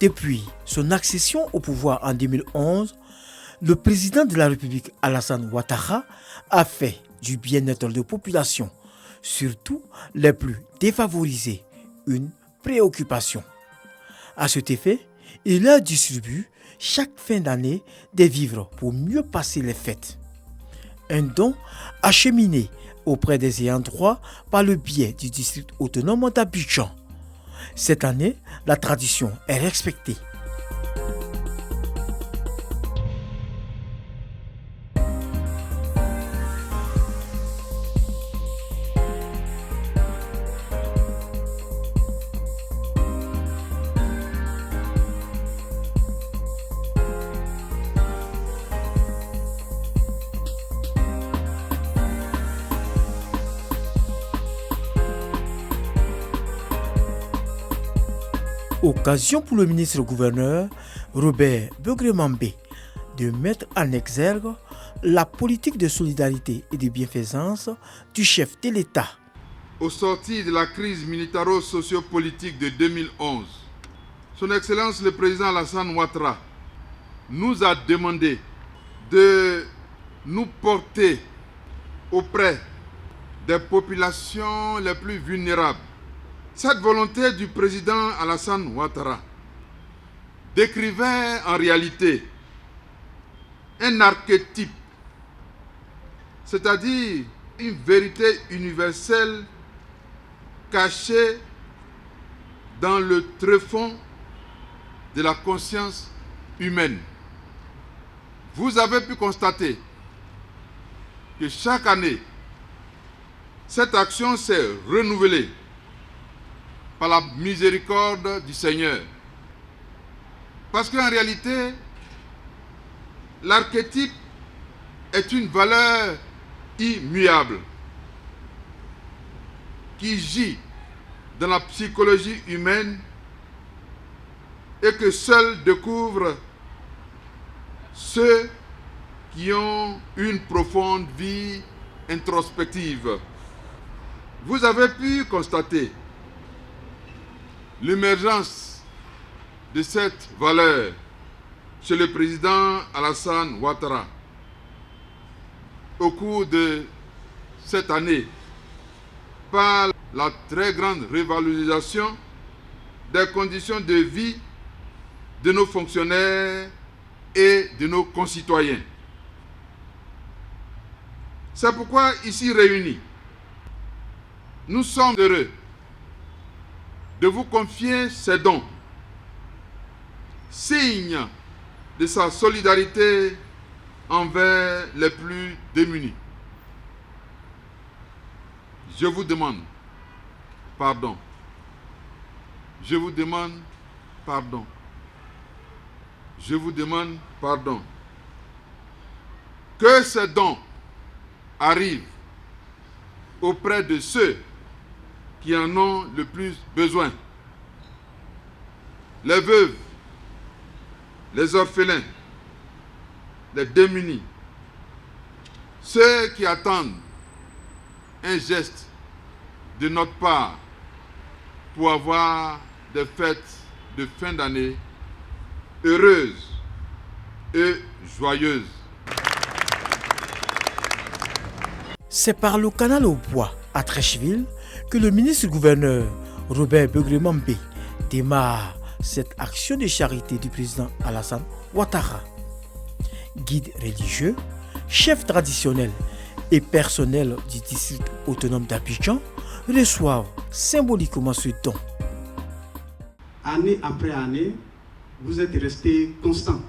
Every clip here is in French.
Depuis son accession au pouvoir en 2011, le président de la République Alassane Ouattara a fait du bien-être des populations, surtout les plus défavorisées, une préoccupation. À cet effet, il leur distribue chaque fin d'année des vivres pour mieux passer les fêtes. Un don acheminé auprès des ayants droit par le biais du district autonome d'Abidjan. Cette année, la tradition est respectée. Occasion pour le ministre-gouverneur Robert Begremambé de mettre en exergue la politique de solidarité et de bienfaisance du chef de l'État. Au sortir de la crise militaro-sociopolitique de 2011, Son Excellence le Président Alassane Ouattara nous a demandé de nous porter auprès des populations les plus vulnérables. Cette volonté du président Alassane Ouattara décrivait en réalité un archétype, c'est-à-dire une vérité universelle cachée dans le tréfonds de la conscience humaine. Vous avez pu constater que chaque année, cette action s'est renouvelée par la miséricorde du Seigneur. Parce qu'en réalité, l'archétype est une valeur immuable qui gît dans la psychologie humaine et que seuls découvrent ceux qui ont une profonde vie introspective. Vous avez pu constater l'émergence de cette valeur chez le président Alassane Ouattara au cours de cette année par la très grande revalorisation des conditions de vie de nos fonctionnaires et de nos concitoyens. C'est pourquoi, ici réunis, nous sommes heureux de vous confier ces dons, signe de sa solidarité envers les plus démunis. Je vous demande pardon. Je vous demande pardon. Je vous demande pardon. Que ces dons arrivent auprès de ceux qui en ont le plus besoin. Les veuves, les orphelins, les démunis, ceux qui attendent un geste de notre part pour avoir des fêtes de fin d'année heureuses et joyeuses. C'est par le canal au bois à Treichville que le ministre-gouverneur Robert Begremambé démarre cette action de charité du président Alassane Ouattara. Guide religieux, chef traditionnel et personnel du district autonome d'Abidjan reçoivent symboliquement ce don. Année après année, vous êtes resté constant.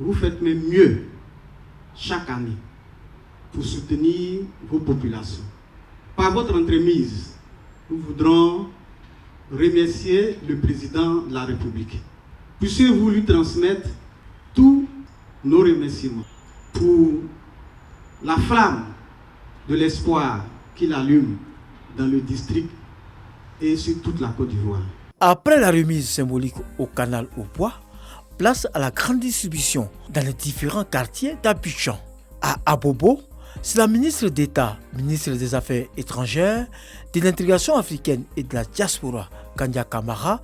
Vous faites même mieux chaque année pour soutenir vos populations. Par votre entremise, nous voudrons remercier le président de la République. Puissiez-vous lui transmettre tous nos remerciements pour la flamme de l'espoir qu'il allume dans le district et sur toute la Côte d'Ivoire. Après la remise symbolique au canal au bois, place à la grande distribution dans les différents quartiers d'Abidjan. À Abobo, c'est la ministre d'État, ministre des Affaires étrangères, de l'intégration africaine et de la diaspora, Kanya Kamara,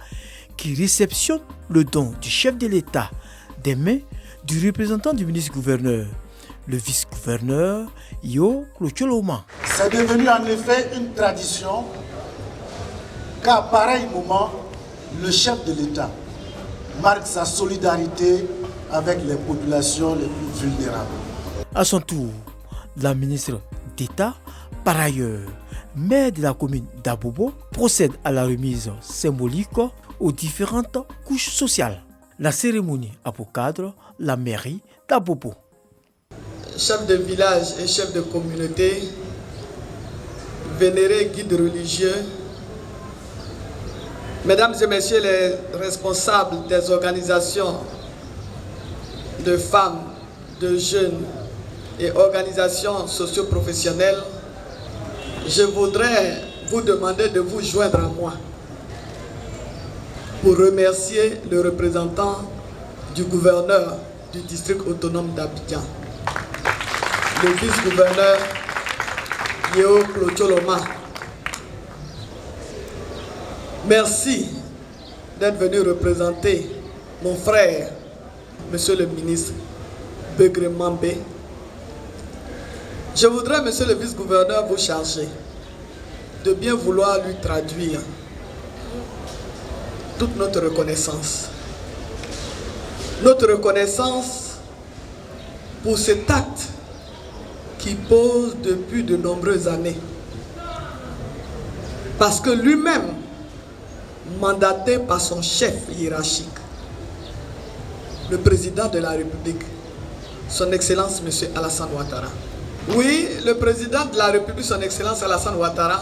qui réceptionne le don du chef de l'État des mains du représentant du ministre-gouverneur, le vice-gouverneur Yo Klocholoma. C'est devenu en effet une tradition qu'à pareil moment, le chef de l'État marque sa solidarité avec les populations les plus vulnérables. À son tour, la ministre d'État, par ailleurs maire de la commune d'Abobo, procède à la remise symbolique aux différentes couches sociales. La cérémonie a pour cadre la mairie d'Abobo. Chef de village et chef de communauté, vénérés guides religieux, mesdames et messieurs les responsables des organisations de femmes, de jeunes et organisations socio-professionnelles, je voudrais vous demander de vous joindre à moi pour remercier le représentant du gouverneur du district autonome d'Abidjan, le vice-gouverneur Yo Klocholoma. Merci d'être venu représenter mon frère, monsieur le ministre Begré Mambé. Je voudrais, monsieur le vice-gouverneur, vous charger de bien vouloir lui traduire toute notre reconnaissance. Notre reconnaissance pour cet acte qui pose depuis de nombreuses années. Parce que lui-même, mandaté par son chef hiérarchique, le président de la République, son Excellence M. Alassane Ouattara. Oui, le président de la République, son Excellence Alassane Ouattara,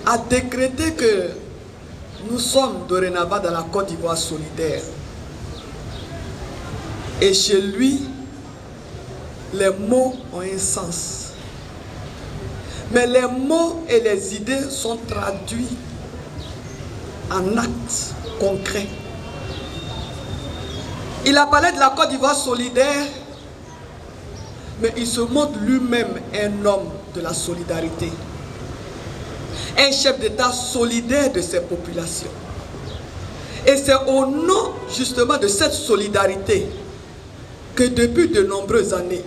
a décrété que nous sommes dorénavant dans la Côte d'Ivoire solidaire. Et chez lui, les mots ont un sens. Mais les mots et les idées sont traduits en actes concrets. Il a parlé de la Côte d'Ivoire solidaire, mais il se montre lui-même un homme de la solidarité. Un chef d'État solidaire de ses populations. Et c'est au nom justement de cette solidarité que depuis de nombreuses années,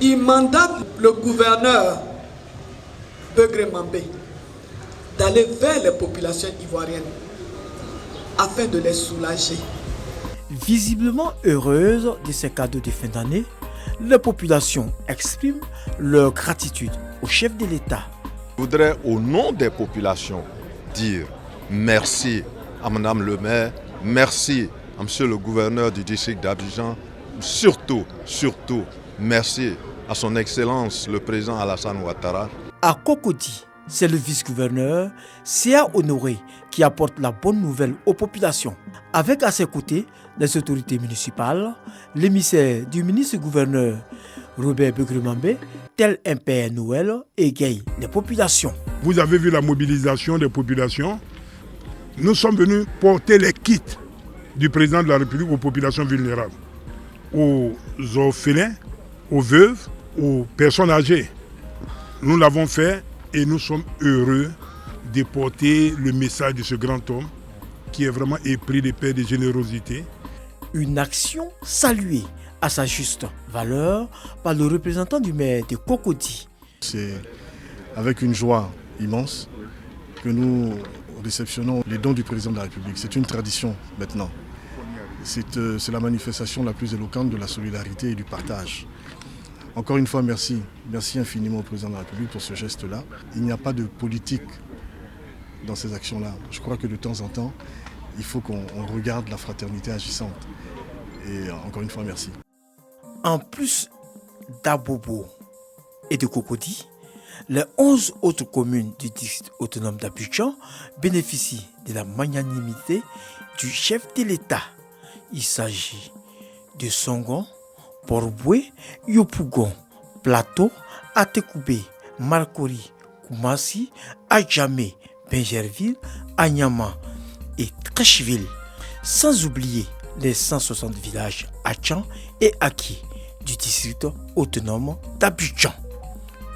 il mandate le gouverneur Begré Mambé d'aller vers les populations ivoiriennes afin de les soulager. Visiblement heureuses de ces cadeaux de fin d'année, les populations expriment leur gratitude au chef de l'État. Je voudrais, au nom des populations, dire merci à Madame le maire, merci à Monsieur le gouverneur du district d'Abidjan, surtout, merci à son Excellence le président Alassane Ouattara. À Cocody, c'est le vice-gouverneur C.A. Honoré qui apporte la bonne nouvelle aux populations. Avec à ses côtés les autorités municipales, l'émissaire du ministre-gouverneur Robert Begré Mambé, tel un Père Noël, égaye les populations. Vous avez vu la mobilisation des populations. Nous sommes venus porter les kits du président de la République aux populations vulnérables, aux orphelins, aux veuves, aux personnes âgées. Nous l'avons fait et nous sommes heureux de porter le message de ce grand homme qui est vraiment épris de paix et de générosité. Une action saluée à sa juste valeur par le représentant du maire de Cocody. C'est avec une joie immense que nous réceptionnons les dons du président de la République. C'est une tradition maintenant. C'est la manifestation la plus éloquente de la solidarité et du partage. Encore une fois, merci. Merci infiniment au président de la République pour ce geste-là. Il n'y a pas de politique dans ces actions-là. Je crois que de temps en temps, il faut qu'on regarde la fraternité agissante. Et encore une fois, merci. En plus d'Abobo et de Cocody, les 11 autres communes du district autonome d'Abidjan bénéficient de la magnanimité du chef de l'État. Il s'agit de Songon, Port-Boué, Yopougon, Plateau, Atekoubé, Marcory, Koumassi, Adjamé, Benjerville, Anyama et Trècheville, sans oublier les 160 villages Achan et Aki du district autonome d'Abidjan.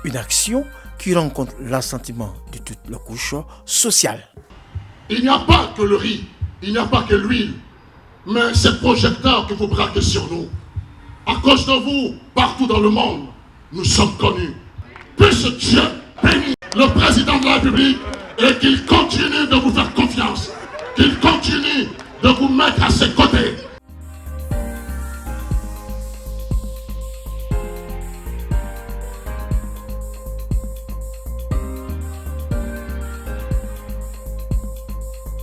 Une action qui rencontre l'assentiment de toutes les couches sociales. Il n'y a pas que le riz, il n'y a pas que l'huile, mais ces projecteurs que vous braquez sur nous. À cause de vous, partout dans le monde, nous sommes connus. Puisse Dieu bénir le président de la République et qu'il continue de vous faire confiance, qu'il continue de vous mettre à ses côtés.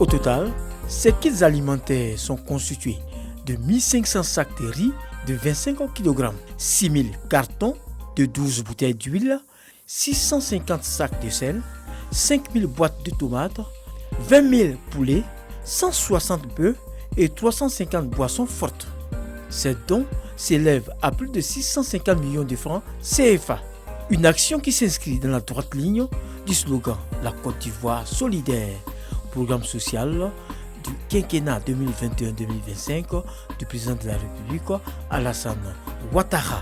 Au total, ces kits alimentaires sont constitués de 1500 sacs de riz de 25 kg, 6000 cartons de 12 bouteilles d'huile, 650 sacs de sel, 5000 boîtes de tomates, 20 000 poulets, 160 bœufs et 350 boissons fortes. Ces dons s'élèvent à plus de 650 millions de francs CFA. Une action qui s'inscrit dans la droite ligne du slogan « La Côte d'Ivoire solidaire », programme social du quinquennat 2021-2025 du président de la République Alassane Ouattara.